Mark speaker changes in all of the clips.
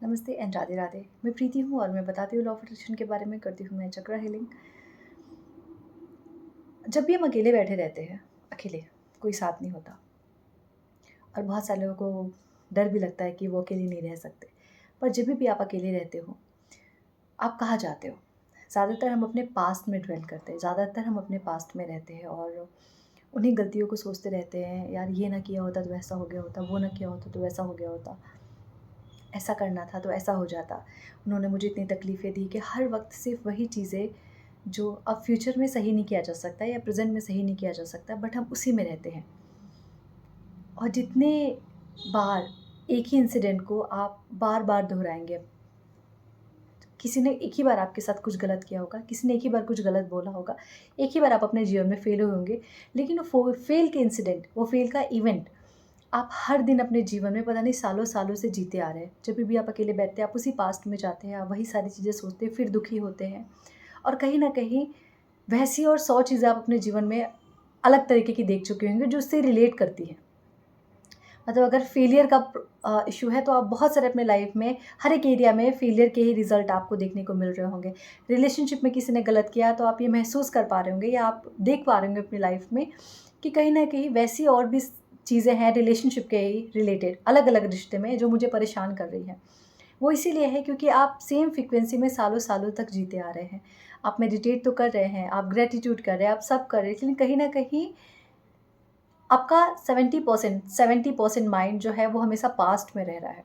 Speaker 1: नमस्ते एंड राधे राधे। मैं प्रीति हूँ और मैं बताती हूँ लॉ ऑफ अट्रैक्शन के बारे में, करती हूँ मैं चक्र हीलिंग। जब भी हम अकेले बैठे रहते हैं, अकेले, कोई साथ नहीं होता और बहुत सारे लोगों को डर भी लगता है कि वो अकेले नहीं रह सकते। पर जब भी आप अकेले रहते हो, आप कहाँ जाते हो? ज़्यादातर हम अपने पास्ट में ड्वेल करते हैं, ज़्यादातर हम अपने पास्ट में रहते हैं और उन्हीं गलतियों को सोचते रहते हैं, यार ये ना किया होता तो वैसा हो गया होता, वो ना किया होता तो वैसा हो गया होता, ऐसा करना था तो ऐसा हो जाता। उन्होंने मुझे इतनी तकलीफ़ें दी कि हर वक़्त सिर्फ़ वही चीज़ें जो अब फ्यूचर में सही नहीं किया जा सकता या प्रेज़ेंट में सही नहीं किया जा सकता, बट हम उसी में रहते हैं। और जितने बार एक ही इंसिडेंट को आप बार-बार दोहराएँगे, किसी ने एक ही बार आपके साथ कुछ गलत किया होगा, किसी ने एक ही बार कुछ गलत बोला होगा, एक ही बार आप अपने जीवन में फ़ेल हुए होंगे, लेकिन वो फ़ेल के इंसिडेंट, वो फ़ेल का इवेंट आप हर दिन अपने जीवन में पता नहीं सालों-सालों से जीते आ रहे हैं। जब भी आप अकेले बैठते हैं, आप उसी पास्ट में जाते हैं, आप वही सारी चीज़ें सोचते हैं, फिर दुखी होते हैं और कहीं न कहीं वैसी और 100 चीज़ें आप अपने जीवन में अलग तरीके की देख चुके होंगे जो उससे रिलेट करती हैं। मतलब अगर फेलियर का इश्यू है तो आप बहुत सारे अपने लाइफ में हर एक एरिया में फेलियर के ही रिज़ल्ट आपको देखने को मिल रहे होंगे। रिलेशनशिप में किसी ने गलत किया तो आप ये महसूस कर पा रहे होंगे या आप देख पा रहे होंगे अपनी लाइफ में कि कहीं न कहीं वैसी और भी चीज़ें हैं रिलेशनशिप के ही रिलेटेड अलग-अलग रिश्ते में जो मुझे परेशान कर रही हैं। वो इसीलिए है क्योंकि आप सेम फ्रीक्वेंसी में सालों-सालों तक जीते आ रहे हैं। आप मेडिटेट तो कर रहे हैं, आप ग्रैटिट्यूड कर रहे हैं, आप सब कर रहे हैं, लेकिन कहीं न कहीं आपका 70% माइंड जो है वो हमेशा पास्ट में रह रहा है।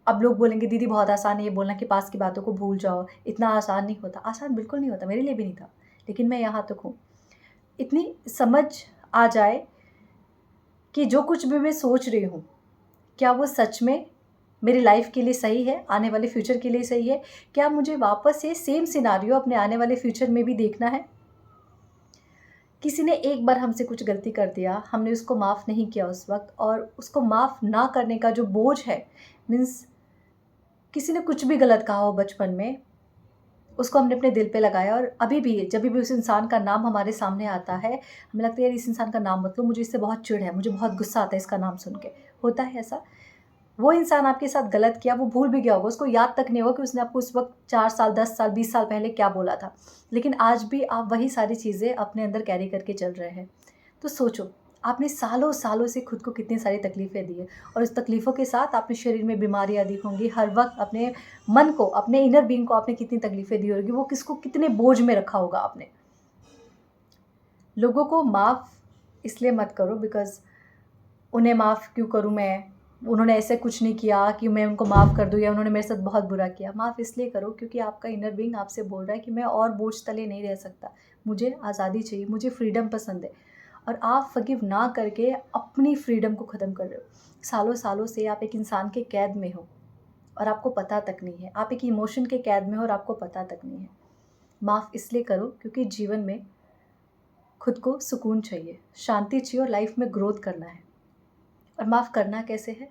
Speaker 1: अब लोग बोलेंगे दीदी बहुत आसान है ये बोलना कि पास्ट की बातों को भूल जाओ, इतना आसान नहीं होता। आसान बिल्कुल नहीं होता, मेरे लिए भी नहीं था, लेकिन मैं यहाँ तक हूँ। इतनी समझ आ जाए कि जो कुछ भी मैं सोच रही हूँ, क्या वो सच में मेरी लाइफ़ के लिए सही है, आने वाले फ्यूचर के लिए सही है? क्या मुझे वापस से सेम सिनेरियो अपने आने वाले फ्यूचर में भी देखना है? किसी ने एक बार हमसे कुछ गलती कर दिया, हमने उसको माफ़ नहीं किया उस वक़्त और उसको माफ़ ना करने का जो बोझ है, मीन्स किसी ने कुछ भी गलत कहा हो बचपन में, उसको हमने अपने दिल पे लगाया और अभी भी जभी भी उस इंसान का नाम हमारे सामने आता है, हमें लगता है यार इस इंसान का नाम मत लो, मुझे इससे बहुत चिढ़ है, मुझे बहुत गुस्सा आता है इसका नाम सुन के। होता है ऐसा? वो इंसान आपके साथ गलत किया, वो भूल भी गया होगा, उसको याद तक नहीं होगा कि उसने आपको उस वक़्त 4 साल, 10 साल, 20 साल पहले क्या बोला था। लेकिन आज भी आप वही सारी चीज़ें अपने अंदर कैरी करके चल रहे हैं। तो सोचो, आपने सालों-सालों से खुद को कितनी सारी तकलीफ़ें दी हैं और उस तकलीफ़ों के साथ आपने शरीर में बीमारियाँ दी होंगी, हर वक़्त अपने मन को, अपने इनर बीइंग को आपने कितनी तकलीफ़ें दी होंगी, वो किसको कितने बोझ में रखा होगा आपने। लोगों को माफ़ इसलिए मत करो बिकॉज़ उन्हें माफ़ क्यों करूँ मैं? उन्होंने ऐसे कुछ नहीं किया कि मैं उनको माफ़ कर दूँ या उन्होंने मेरे साथ बहुत बुरा किया। माफ़ इसलिए करो क्योंकि आपका इनर बीइंग आपसे बोल रहा है कि मैं और बोझ तले नहीं रह सकता। मुझे आज़ादी चाहिए, मुझे फ्रीडम पसंद है और आप फ़ॉरगिव ना करके अपनी फ्रीडम को ख़त्म कर रहे हो। सालों-सालों से आप एक इंसान के कैद में हो और आपको पता तक नहीं है। आप एक इमोशन के कैद में हो और आपको पता तक नहीं है। माफ़ इसलिए करो क्योंकि जीवन में खुद को सुकून चाहिए, शांति चाहिए और लाइफ़ में ग्रोथ करना है। और माफ़ करना कैसे है?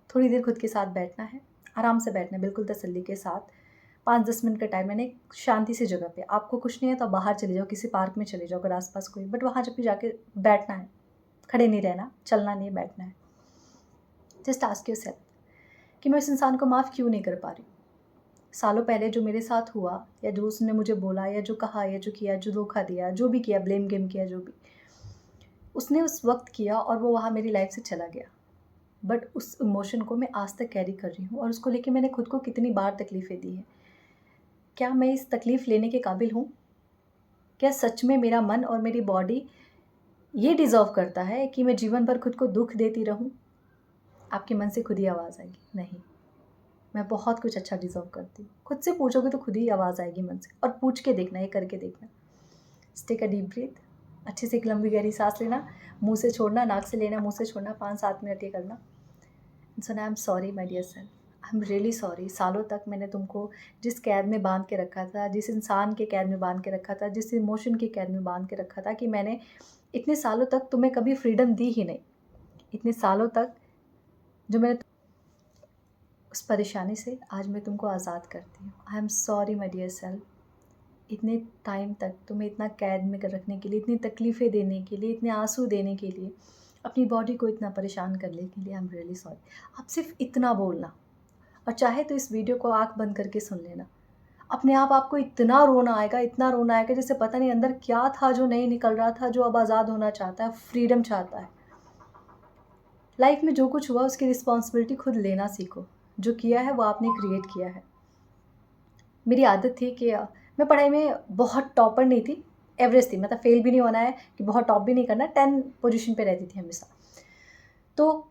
Speaker 1: थोड़ी देर खुद के साथ बैठना है, आराम से बैठना है, बिल्कुल तसल्ली के साथ। 5-10 मिनट का टाइम मैंने एक शांति सी जगह पे, आपको कुछ नहीं है तो आप बाहर चले जाओ, किसी पार्क में चले जाओ अगर आस-पास कोई, बट वहाँ जब भी जाके बैठना है, खड़े नहीं रहना, चलना नहीं है, बैठना है। जस्ट आस्क योरसेल्फ कि मैं उस इंसान को माफ़ क्यों नहीं कर पा रही? सालों पहले जो मेरे साथ हुआ या जो उसने मुझे बोला या जो कहा या जो किया, जो धोखा दिया, जो भी किया, ब्लेम गेम किया, जो भी, उसने उस वक़्त किया और वो वहाँ मेरी लाइफ़ से चला गया। बट उस इमोशन को मैं आज तक कैरी कर रही हूँ और उसको लेके मैंने खुद को कितनी बार तकलीफ़ें दी हैं। क्या मैं इस तकलीफ़ लेने के काबिल हूँ? क्या सच में मेरा मन और मेरी बॉडी ये डिज़र्व करता है कि मैं जीवन भर खुद को दुःख देती रहूँ? आपके मन से खुद ही आवाज़ आएगी, नहीं, मैं बहुत कुछ अच्छा डिज़र्व करती हूँ। खुद से पूछोगे तो खुद ही आवाज़ आएगी मन से और पूछ के देखना, ये करके देखना। Just take a deep breath, अच्छे से एक लंबी गहरी साँस लेना, मुँह से छोड़ना, नाक से लेना, मुँह से छोड़ना, 5-7 मिनट ये करना। सुना I am sorry my dear self, I am really sorry. सालों तक मैंने तुमको जिस कैद में बांध के रखा था, जिस इंसान के कैद में बांध के रखा था, जिस इमोशन के कैद में बांध के रखा था कि मैंने इतने सालों तक तुम्हें कभी फ्रीडम दी ही नहीं। इतने सालों तक जो मैंने उस परेशानी से आज मैं तुमको आज़ाद करती हूँ। I am sorry my dear self. इतने टाइम तक तुम्हें इतना कैद में कर रखने के लिए, इतनी तकलीफ़ें देने के लिए, इतने आँसू देने के लिए, अपनी बॉडी को इतना परेशान करने के लिए आई एम रियली सॉरी। आप सिर्फ़ इतना बोलना और चाहे तो इस वीडियो को आँख बंद करके सुन लेना। अपने आप आपको इतना रोना आएगा, इतना रोना आएगा, जैसे पता नहीं अंदर क्या था जो नहीं निकल रहा था, जो अब आज़ाद होना चाहता है, फ्रीडम चाहता है। लाइफ में जो कुछ हुआ उसकी रिस्पॉन्सिबिलिटी खुद लेना सीखो। जो किया है वो आपने क्रिएट किया है। मेरी आदत थी कि मैं पढ़ाई में बहुत टॉपर नहीं थी, एवरेज थी, मतलब फेल भी नहीं होना है कि बहुत टॉप भी नहीं करना, 10 पोजीशन पे रहती थी हमेशा। तो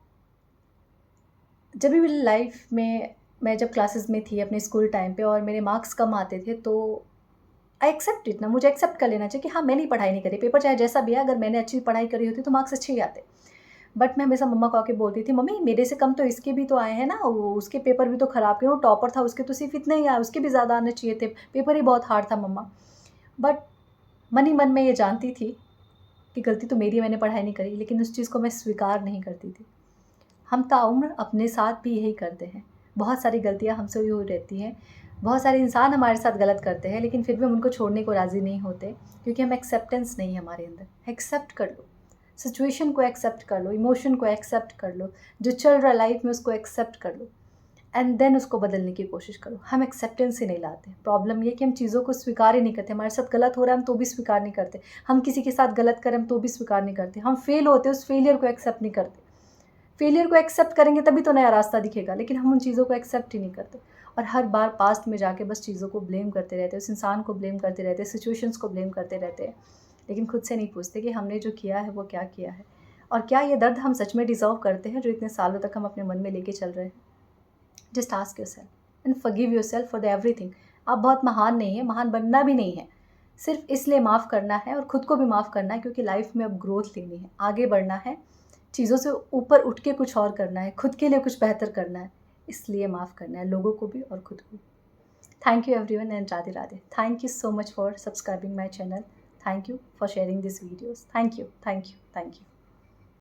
Speaker 1: जब भी मेरी लाइफ में मैं जब क्लासेस में थी अपने स्कूल टाइम पे और मेरे मार्क्स कम आते थे, तो आई एक्सेप्ट इट ना, मुझे एक्सेप्ट कर लेना चाहिए कि हाँ, मैंने ही पढ़ाई नहीं करी, पेपर चाहे जैसा भी है, अगर मैंने अच्छी पढ़ाई करी होती तो मार्क्स अच्छे ही आते। बट मैं हमेशा मम्मा को आके बोलती थी, मम्मी मेरे से कम तो इसके भी तो आए हैं ना, वो उसके पेपर भी तो ख़राब थे, वो टॉपर था उसके तो सिर्फ इतने ही आए, उसके भी ज़्यादा आने चाहिए थे, पेपर ही बहुत हार्ड था मम्मा। बट मन ही मन में ये जानती थी कि गलती तो मेरी है, मैंने पढ़ाई नहीं करी, लेकिन उस चीज़ को मैं स्वीकार नहीं करती थी। हम ताउम्र अपने साथ भी यही करते हैं। बहुत सारी गलतियाँ हमसे भी हो रहती हैं। बहुत सारे इंसान हमारे साथ गलत करते हैं, लेकिन फिर भी हम उनको छोड़ने को राज़ी नहीं होते, क्योंकि हम एक्सेप्टेंस नहीं है हमारे अंदर। एक्सेप्ट कर लो, सिचुएशन को एक्सेप्ट कर लो, इमोशन को एक्सेप्ट कर लो, जो चल रहा है लाइफ में उसको एक्सेप्ट कर लो एंड देन उसको बदलने की कोशिश करो। हम एक्सेप्टेंस ही नहीं लाते। प्रॉब्लम ये कि हम चीज़ों को स्वीकार ही नहीं करते। हमारे साथ गलत हो रहा है हम तो भी स्वीकार नहीं करते। हम किसी के साथ गलत करें हम तो भी स्वीकार नहीं करते। हम फेल होते उस फेलियर को एक्सेप्ट नहीं करते। फेलियर को एक्सेप्ट करेंगे तभी तो नया रास्ता दिखेगा, लेकिन हम उन चीज़ों को एक्सेप्ट ही नहीं करते। और हर बार पास्ट में जाके बस चीज़ों को ब्लेम करते रहते हैं, उस इंसान को ब्लेम करते रहते हैं, सिचुएशंस को ब्लेम करते रहते हैं, लेकिन खुद से नहीं पूछते कि हमने जो किया है वो क्या किया है, और क्या ये दर्द हम सच में डिज़र्व करते हैं जो इतने सालों तक हम अपने मन में लेके चल रहे हैं। Just ask yourself and forgive yourself for the everything. आप बहुत महान नहीं है, महान बनना भी नहीं है, सिर्फ इसलिए माफ़ करना है और ख़ुद को भी माफ़ करना है, क्योंकि लाइफ में अब ग्रोथ लेनी है, आगे बढ़ना है, चीज़ों से ऊपर उठ के कुछ और करना है, खुद के लिए कुछ बेहतर करना है, इसलिए माफ़ करना है, लोगों को भी और खुद को भी। Thank you everyone and Radhe Radhe. Thank you so much for subscribing my channel. Thank you for sharing this videos. Thank you, thank you, thank you.